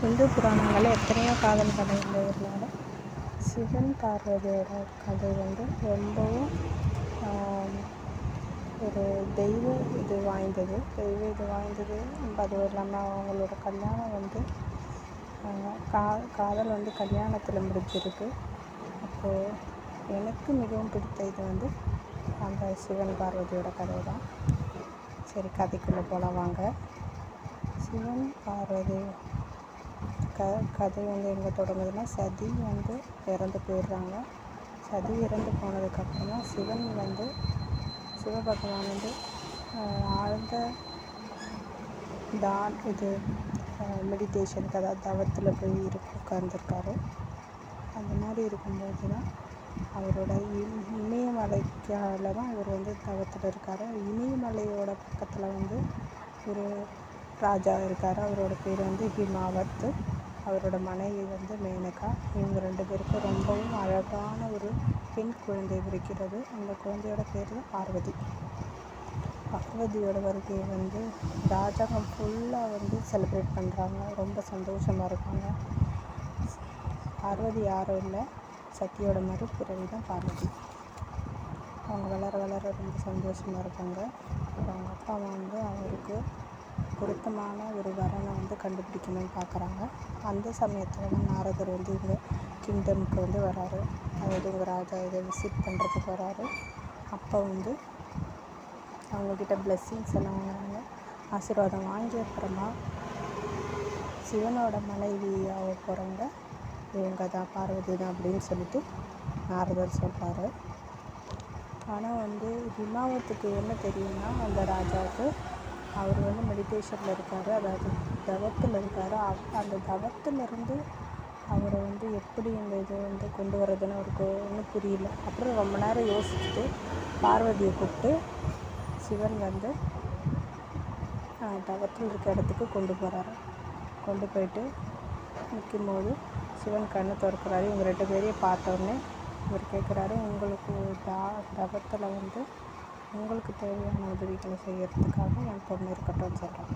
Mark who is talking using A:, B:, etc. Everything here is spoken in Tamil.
A: இந்து புராணங்களில் எத்தனையோ காதல் கதை இருந்ததுனால சிவன் பார்வதியோட கதை வந்து ரொம்பவும் ஒரு தெய்வ இது வாய்ந்தது. அதுவும் இல்லாமல் அவங்களோட கல்யாணம் வந்து காதல் வந்து கல்யாணத்தில் முடிஞ்சிருக்கு. அப்போது எனக்கு மிகவும் பிடித்த இது வந்து அந்த சிவன் பார்வதியோட கதை தான். சரி, கதைக்குள்ளே போகலாம் வாங்க. சிவன் பார்வதி கதை வந்து எங்கே தொடங்குதுன்னா, சதி வந்து இறந்து போயிடுறாங்க. சதி இறந்து போனதுக்கப்புறமா சிவபகவான் வந்து ஆழ்ந்த மெடிடேஷனுக்கு, அதாவது தவத்தில் போய் உட்கார்ந்துருக்காரு. அந்த மாதிரி இருக்கும்போது தான் அவரோட இமயமலைக்கால தான் இவர் வந்து தவத்தில் இருக்கார். இமயமலையோட பக்கத்தில் வந்து ஒரு ராஜா இருக்கார். அவரோட பேர் வந்து ஹிமாவத். அவரோட மனைவி வந்து மேனகா. இவங்க 2 பேருக்கும் ரொம்பவும் அழகான ஒரு பெண் குழந்தை இருக்கிறது. அந்த குழந்தையோட பேர் தான் பார்வதி. பார்வதியோட வருகையை வந்து ராஜாங்கம் ஃபுல்லாக வந்து செலிப்ரேட் பண்ணுறாங்க. ரொம்ப சந்தோஷமாக இருக்காங்க. பார்வதி யாரும் இல்லை, சக்தியோட மறுபிறவி தான் பார்வதி. அவங்க வளர ரொம்ப சந்தோஷமாக இருக்காங்க. அவங்க அப்பா வந்து அவருக்கு பொருத்தமான ஒரு வரனை வந்து கண்டுபிடிக்கணும்னு பார்க்குறாங்க. அந்த சமயத்தில் தான் நாரதர் வந்து இவங்க கிங்டமுக்கு வந்து வராரு. அதாவது இவங்க ராஜா இதை விசிட் பண்ணுறதுக்கு வராரு. அப்போ வந்து அவங்கக்கிட்ட பிளெஸ்ஸிங்ஸ் எல்லாம் வாங்குறாங்க. ஆசீர்வாதம் வாங்கிய அப்புறமா சிவனோட மனைவியாக போகிறவங்க இவங்க தான், பார்வதி தான் அப்படின்னு சொல்லிட்டு நாரதர் சொல்கிறாரு. ஆனால் வந்து ஹிமாவத்துக்கு என்ன தெரியும்னா, அந்த ராஜாவுக்கு அவர் வந்து மெடிடேஷனில் இருக்கார், அதாவது தவத்தில் இருக்கார். அந்த தவத்திலிருந்து அவரை வந்து எப்படி இந்த இது வந்து கொண்டு வர்றதுன்னு அவருக்கு ஒன்றும் புரியல. அப்புறம் ரொம்ப நேரம் யோசிச்சுட்டு பார்வதியை கூப்பிட்டு சிவன் வந்து தவத்தில் இருக்க இடத்துக்கு கொண்டு போகிறாரு. கொண்டு போயிட்டு நிற்கும்போது சிவன் கண்ணை திறக்கிறாரு. இவங்க 2 பேரையும் பார்த்தோன்னே இவர் கேட்குறாரு, உங்களுக்கு தவத்தில் வந்து உங்களுக்கு தேவையான உதவிகளை செய்கிறதுக்காக என் பொண்ணு இருக்கட்டும்னு சொல்கிறாங்க.